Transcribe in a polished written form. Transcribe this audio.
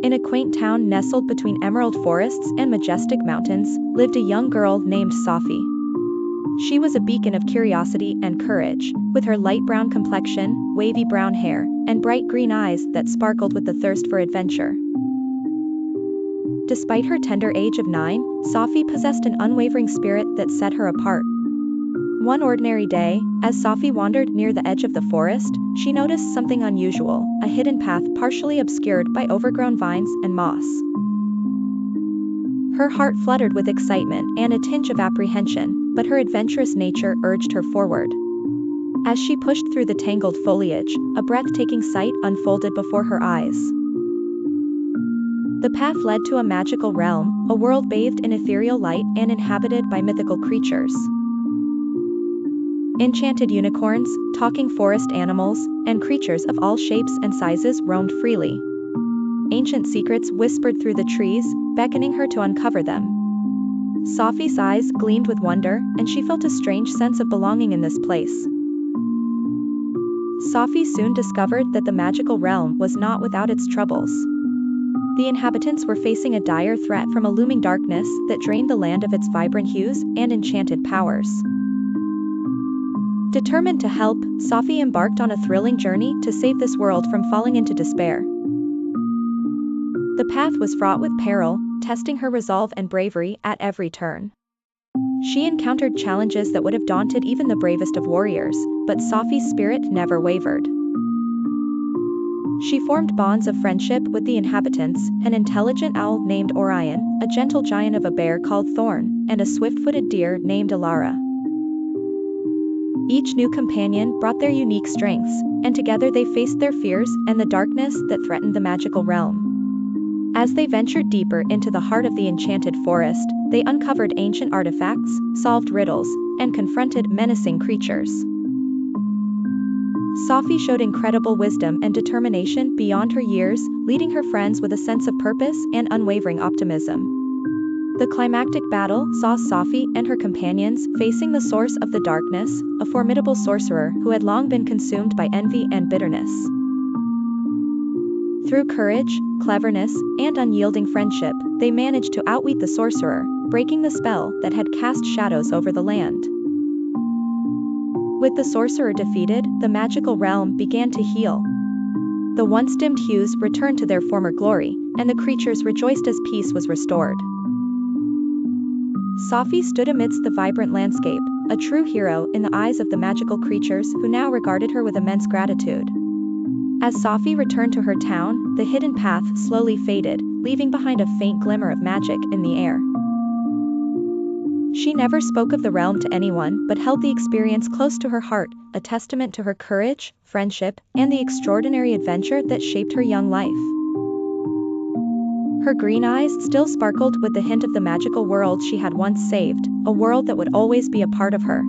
In a quaint town nestled between emerald forests and majestic mountains, lived a young girl named Sofy. She was a beacon of curiosity and courage, with her light brown complexion, wavy brown hair, and bright green eyes that sparkled with the thirst for adventure. Despite her tender age of 9, Sofy possessed an unwavering spirit that set her apart. One ordinary day, as Sofy wandered near the edge of the forest, she noticed something unusual, a hidden path partially obscured by overgrown vines and moss. Her heart fluttered with excitement and a tinge of apprehension, but her adventurous nature urged her forward. As she pushed through the tangled foliage, a breathtaking sight unfolded before her eyes. The path led to a magical realm, a world bathed in ethereal light and inhabited by mythical creatures. Enchanted unicorns, talking forest animals, and creatures of all shapes and sizes roamed freely. Ancient secrets whispered through the trees, beckoning her to uncover them. Sofy's eyes gleamed with wonder, and she felt a strange sense of belonging in this place. Sofy soon discovered that the magical realm was not without its troubles. The inhabitants were facing a dire threat from a looming darkness that drained the land of its vibrant hues and enchanted powers. Determined to help, Sofy embarked on a thrilling journey to save this world from falling into despair. The path was fraught with peril, testing her resolve and bravery at every turn. She encountered challenges that would have daunted even the bravest of warriors, but Sofy's spirit never wavered. She formed bonds of friendship with the inhabitants, an intelligent owl named Orion, a gentle giant of a bear called Thorn, and a swift-footed deer named Alara. Each new companion brought their unique strengths, and together they faced their fears and the darkness that threatened the magical realm. As they ventured deeper into the heart of the enchanted forest, they uncovered ancient artifacts, solved riddles, and confronted menacing creatures. Sofy showed incredible wisdom and determination beyond her years, leading her friends with a sense of purpose and unwavering optimism. The climactic battle saw Sofy and her companions facing the source of the darkness, a formidable sorcerer who had long been consumed by envy and bitterness. Through courage, cleverness, and unyielding friendship, they managed to outwit the sorcerer, breaking the spell that had cast shadows over the land. With the sorcerer defeated, the magical realm began to heal. The once dimmed hues returned to their former glory, and the creatures rejoiced as peace was restored. Sofy stood amidst the vibrant landscape, a true hero in the eyes of the magical creatures who now regarded her with immense gratitude. As Sofy returned to her town, the hidden path slowly faded, leaving behind a faint glimmer of magic in the air. She never spoke of the realm to anyone but held the experience close to her heart, a testament to her courage, friendship, and the extraordinary adventure that shaped her young life. Her green eyes still sparkled with the hint of the magical world she had once saved, a world that would always be a part of her.